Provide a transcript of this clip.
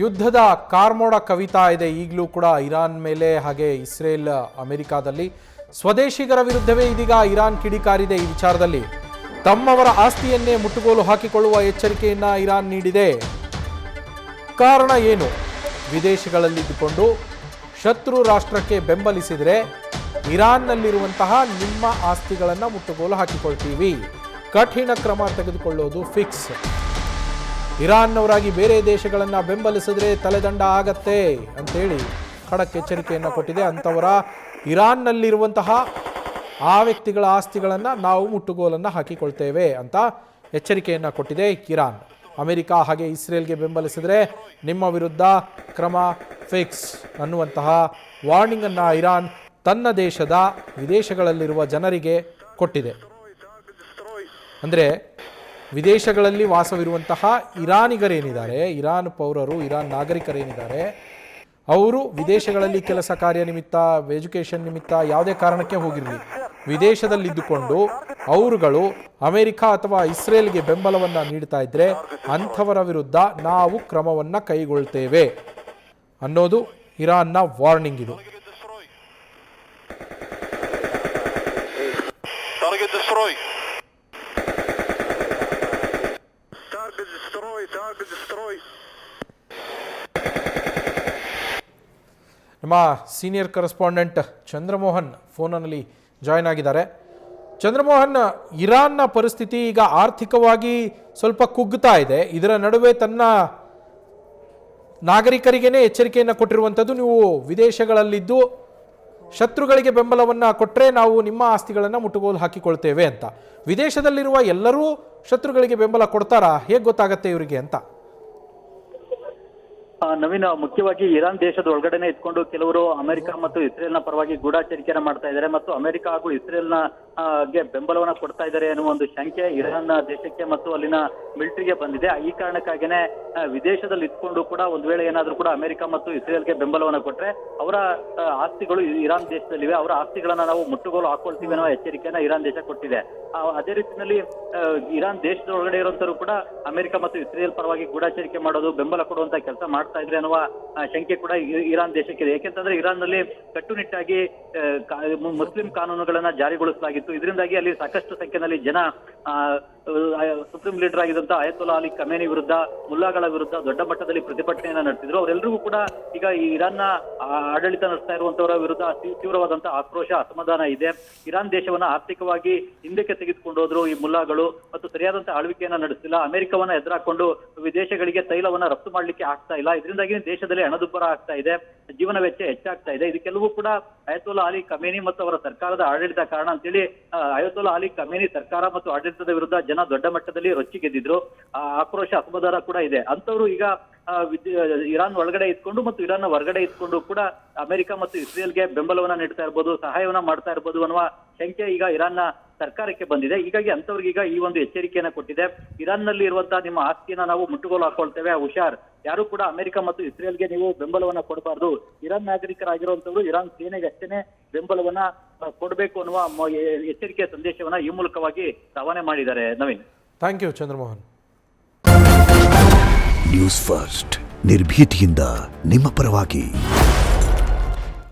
ಯುದ್ಧದ ಕಾರ್ಮೋಡ ಕವಿತಾ ಇದೆ ಈಗಲೂ ಕೂಡ ಇರಾನ್ ಮೇಲೆ, ಹಾಗೆ ಇಸ್ರೇಲ್ ಅಮೆರಿಕಾದಲ್ಲಿ. ಸ್ವದೇಶಿಗರ ವಿರುದ್ಧವೇ ಇದೀಗ ಇರಾನ್ ಕಿಡಿಕಾರಿದೆ. ಈ ವಿಚಾರದಲ್ಲಿ ತಮ್ಮವರ ಆಸ್ತಿಯನ್ನೇ ಮುಟ್ಟುಗೋಲು ಹಾಕಿಕೊಳ್ಳುವ ಎಚ್ಚರಿಕೆಯನ್ನ ಇರಾನ್ ನೀಡಿದೆ. ಕಾರಣ ಏನು? ವಿದೇಶಗಳಲ್ಲಿದ್ದುಕೊಂಡು ಶತ್ರು ರಾಷ್ಟ್ರಕ್ಕೆ ಬೆಂಬಲಿಸಿದರೆ ಇರಾನ್ನಲ್ಲಿರುವಂತಹ ನಿಮ್ಮ ಆಸ್ತಿಗಳನ್ನು ಮುಟ್ಟುಗೋಲು ಹಾಕಿಕೊಳ್ತೀವಿ, ಕಠಿಣ ಕ್ರಮ ತೆಗೆದುಕೊಳ್ಳೋದು ಫಿಕ್ಸ್. ಇರಾನ್ನವರಾಗಿ ಬೇರೆ ದೇಶಗಳನ್ನು ಬೆಂಬಲಿಸಿದ್ರೆ ತಲೆದಂಡ ಆಗತ್ತೆ ಅಂತೇಳಿ ಖಡಕ್ ಎಚ್ಚರಿಕೆಯನ್ನು ಕೊಟ್ಟಿದೆ. ಅಂಥವರ ಇರಾನ್ನಲ್ಲಿರುವಂತಹ ಆ ವ್ಯಕ್ತಿಗಳ ಆಸ್ತಿಗಳನ್ನು ನಾವು ಮುಟ್ಟುಗೋಲನ್ನು ಹಾಕಿಕೊಳ್ತೇವೆ ಅಂತ ಎಚ್ಚರಿಕೆಯನ್ನು ಕೊಟ್ಟಿದೆ ಇರಾನ್. ಅಮೆರಿಕ ಹಾಗೆ ಇಸ್ರೇಲ್ಗೆ ಬೆಂಬಲಿಸಿದರೆ ನಿಮ್ಮ ವಿರುದ್ಧ ಕ್ರಮ ಫಿಕ್ಸ್ ಅನ್ನುವಂತಹ ವಾರ್ನಿಂಗನ್ನು ಇರಾನ್ ತನ್ನ ದೇಶದ ವಿದೇಶಗಳಲ್ಲಿರುವ ಜನರಿಗೆ ಕೊಟ್ಟಿದೆ. ಅಂದರೆ ವಿದೇಶಗಳಲ್ಲಿ ವಾಸವಿರುವಂತಹ ಇರಾನಿಗರೇನಿದ್ದಾರೆ, ಇರಾನ್ ಪೌರರು, ಇರಾನ್ ನಾಗರಿಕರೇನಿದ್ದಾರೆ, ಅವರು ವಿದೇಶಗಳಲ್ಲಿ ಕೆಲಸ ಕಾರ್ಯ ನಿಮಿತ್ತ, ಎಜುಕೇಷನ್ ನಿಮಿತ್ತ ಯಾವುದೇ ಕಾರಣಕ್ಕೆ ಹೋಗಿರಲಿ, ವಿದೇಶದಲ್ಲಿದ್ದುಕೊಂಡು ಅವರುಗಳು ಅಮೆರಿಕ ಅಥವಾ ಇಸ್ರೇಲ್ಗೆ ಬೆಂಬಲವನ್ನು ನೀಡ್ತಾ ಇದ್ದರೆ ಅಂಥವರ ವಿರುದ್ಧ ನಾವು ಕ್ರಮವನ್ನು ಕೈಗೊಳ್ತೇವೆ ಅನ್ನೋದು ಇರಾನ್ನ ವಾರ್ನಿಂಗ್. ಇದು ನಮ್ಮ ಸೀನಿಯರ್ ಕರೆಸ್ಪಾಂಡೆಂಟ್ ಚಂದ್ರಮೋಹನ್ ಫೋನಲ್ಲಿ ಜಾಯ್ನ್ ಆಗಿದ್ದಾರೆ. ಚಂದ್ರಮೋಹನ್, ಇರಾನ್ನ ಪರಿಸ್ಥಿತಿ ಈಗ ಆರ್ಥಿಕವಾಗಿ ಸ್ವಲ್ಪ ಕುಗ್ಗುತ್ತಾ ಇದೆ. ಇದರ ನಡುವೆ ತನ್ನ ನಾಗರಿಕರಿಗೇನೆ ಎಚ್ಚರಿಕೆಯನ್ನು ಕೊಟ್ಟಿರುವಂಥದ್ದು, ನೀವು ವಿದೇಶಗಳಲ್ಲಿದ್ದು ಶತ್ರುಗಳಿಗೆ ಬೆಂಬಲವನ್ನು ಕೊಟ್ಟರೆ ನಾವು ನಿಮ್ಮ ಆಸ್ತಿಗಳನ್ನು ಮುಟ್ಟುಗೋಲು ಹಾಕಿಕೊಳ್ತೇವೆ ಅಂತ. ವಿದೇಶದಲ್ಲಿರುವ ಎಲ್ಲರೂ ಶತ್ರುಗಳಿಗೆ ಬೆಂಬಲ ಕೊಡ್ತಾರಾ? ಹೇಗೆ ಗೊತ್ತಾಗತ್ತೆ ಇವರಿಗೆ ಅಂತ? ನವೀನ್, ಮುಖ್ಯವಾಗಿ ಇರಾನ್ ದೇಶದ ಒಳಗಡೆನೆ ಇಟ್ಕೊಂಡು ಕೆಲವರು ಅಮೆರಿಕ ಮತ್ತು ಇಸ್ರೇಲ್ನ ಪರವಾಗಿ ಗೂಢಾಚರಿಕೆಯನ್ನು ಮಾಡ್ತಾ ಇದ್ದಾರೆ ಮತ್ತು ಅಮೆರಿಕ ಹಾಗೂ ಇಸ್ರೇಲ್ನ ಗೆ ಬೆಂಬಲವನ್ನ ಕೊಡ್ತಾ ಇದ್ದಾರೆ ಅನ್ನುವ ಒಂದು ಶಂಕೆ ಇರಾನ್ ದೇಶಕ್ಕೆ ಮತ್ತು ಅಲ್ಲಿನ ಮಿಲಿಟರಿಗೆ ಬಂದಿದೆ. ಈ ಕಾರಣಕ್ಕಾಗಿನೇ ವಿದೇಶದಲ್ಲಿ ಇಟ್ಕೊಂಡು ಕೂಡ ಒಂದು ವೇಳೆ ಏನಾದ್ರೂ ಕೂಡ ಅಮೆರಿಕ ಮತ್ತು ಇಸ್ರೇಲ್ಗೆ ಬೆಂಬಲವನ್ನ ಕೊಟ್ರೆ ಅವರ ಆಸ್ತಿಗಳು ಇರಾನ್ ದೇಶದಲ್ಲಿವೆ, ಅವರ ಆಸ್ತಿಗಳನ್ನ ನಾವು ಮುಟ್ಟುಗೋಲು ಹಾಕೊಳ್ತೀವಿ ಅನ್ನೋ ಎಚ್ಚರಿಕೆಯನ್ನ ಇರಾನ್ ದೇಶ ಕೊಟ್ಟಿದೆ. ಅದೇ ರೀತಿಯಲ್ಲಿ ಇರಾನ್ ದೇಶದ ಒಳಗಡೆ ಇರುವಂತರು ಕೂಡ ಅಮೆರಿಕ ಮತ್ತು ಇಸ್ರೇಲ್ ಪರವಾಗಿ ಗೂಢಾಚರಿಕೆ ಮಾಡೋದು, ಬೆಂಬಲ ಕೊಡುವಂತ ಕೆಲಸ ಮಾಡ್ತಾ ಇದ್ರೆ ಅನ್ನುವ ಶಂಕೆ ಕೂಡ ಇರಾನ್ ದೇಶಕ್ಕೆ ಇದೆ. ಯಾಕೆಂತಂದ್ರೆ ಇರಾನ್ ನಲ್ಲಿ ಕಟ್ಟುನಿಟ್ಟಾಗಿ ಮುಸ್ಲಿಂ ಕಾನೂನುಗಳನ್ನ ಜಾರಿಗೊಳಿಸಲಾಗಿತ್ತು. ಇದರಿಂದಾಗಿ ಅಲ್ಲಿ ಸಾಕಷ್ಟು ಸಂಖ್ಯೆಯಲ್ಲಿ ಜನ ಸುಪ್ರೀಂ ಲೀಡರ್ ಆಗಿದ್ದಂತ ಅಯತುಲ್ಲಾ ಅಲಿ ಖಮೇನಿ ವಿರುದ್ಧ, ಮುಲ್ಲಾಗಳ ವಿರುದ್ಧ ದೊಡ್ಡ ಮಟ್ಟದಲ್ಲಿ ಪ್ರತಿಭಟನೆಯನ್ನ ನಡೆಸಿದ್ರು. ಅವರೆಲ್ಲರಿಗೂ ಕೂಡ ಈಗ ಈ ಇರಾನ್ನ ಆಡಳಿತ ನಡೆಸ್ತಾ ಇರುವಂತವರ ವಿರುದ್ಧ ತೀವ್ರವಾದಂತಹ ಆಕ್ರೋಶ, ಅಸಮಾಧಾನ ಇದೆ. ಇರಾನ್ ದೇಶವನ್ನ ಆರ್ಥಿಕವಾಗಿ ಹಿಂದಕ್ಕೆ ತೆಗೆದುಕೊಂಡು ಹೋದ್ರು ಈ ಮುಲ್ಲಾಗಳು ಮತ್ತು ಸರಿಯಾದಂತಹ ಆಳ್ವಿಕೆಯನ್ನ ನಡೆಸಿಲ್ಲ. ಅಮೆರಿಕವನ್ನ ಎದುರಾಕೊಂಡು ವಿದೇಶಗಳಿಗೆ ತೈಲವನ್ನ ರಫ್ತು ಮಾಡ್ಲಿಕ್ಕೆ ಆಗ್ತಾ ಇಲ್ಲ. ಇದರಿಂದಾಗಿ ದೇಶದಲ್ಲಿ ಹಣದುಬ್ಬರ ಆಗ್ತಾ ಇದೆ, ಜೀವನ ವೆಚ್ಚ ಹೆಚ್ಚಾಗ್ತಾ ಇದೆ. ಇದಕ್ಕೆಲ್ಲವೂ ಕೂಡ ಅಯತುಲ್ಲಾ ಅಲಿ ಖಮೇನಿ ಮತ್ತು ಅವರ ಸರ್ಕಾರದ ಆಡಳಿತ ಕಾರಣ ಅಂತೇಳಿ ಅಯತುಲ್ಲಾ ಅಲಿ ಖಮೇನಿ ಸರ್ಕಾರ ಮತ್ತು ಆಡಳಿತದ ವಿರುದ್ಧ ಜನ ದೊಡ್ಡ ಮಟ್ಟದಲ್ಲಿ ರೊಚ್ಚಿಗೆದ್ದಿದ್ರು. ಆಕ್ರೋಶ, ಅಸಮಾಧಾನ ಕೂಡ ಇದೆ. ಅಂತವರು ಈಗ ಇರಾನ್ ಒಳಗಡೆ ಇದ್ಕೊಂಡು ಮತ್ತು ಇರಾನ್ ಹೊರಗಡೆ ಇದ್ಕೊಂಡು ಕೂಡ ಅಮೆರಿಕ ಮತ್ತು ಇಸ್ರೇಲ್ಗೆ ಬೆಂಬಲವನ್ನ ನೀಡ್ತಾ ಇರ್ಬೋದು, ಸಹಾಯವನ್ನ ಮಾಡ್ತಾ ಇರ್ಬೋದು ಅನ್ನುವ ಶಂಕೆ ಈಗ ಇರಾನ್ನ ಸರ್ಕಾರಕ್ಕೆ ಬಂದಿದೆ. ಹೀಗಾಗಿ ಅಂತವ್ರಿಗೀಗ ಈ ಒಂದು ಎಚ್ಚರಿಕೆಯನ್ನ ಕೊಟ್ಟಿದೆ. ಇರಾನ್ ನಲ್ಲಿ ಇರುವಂತಹ ನಿಮ್ಮ ಆಸ್ತಿಯನ್ನ ನಾವು ಮುಟ್ಟುಗೋಲು ಹಾಕೊಳ್ತೇವೆ, ಹುಷಾರ್, ಯಾರು ಕೂಡ ಅಮೆರಿಕ ಮತ್ತು ಇಸ್ರೇಲ್ಗೆ ನೀವು ಬೆಂಬಲವನ್ನ ಕೊಡಬಾರ್ದು. ಇರಾನ್ ನಾಗರಿಕರಾಗಿರುವಂತವ್ರು ಇರಾನ್ ಸೇನೆಗೆ ಅಷ್ಟೇನೆ ಬೆಂಬಲವನ್ನ ಕೊಡಬೇಕು ಅನ್ನುವ ಎಚ್ಚರಿಕೆಯ ಸಂದೇಶವನ್ನ ಈ ಮೂಲಕವಾಗಿ ರವಾನೆ ಮಾಡಿದ್ದಾರೆ. Naveen, thank you Chandramohan. News first, ನಿರ್ಭೀತಿಯಿಂದ ನಿಮ್ಮ ಪರವಾಗಿ.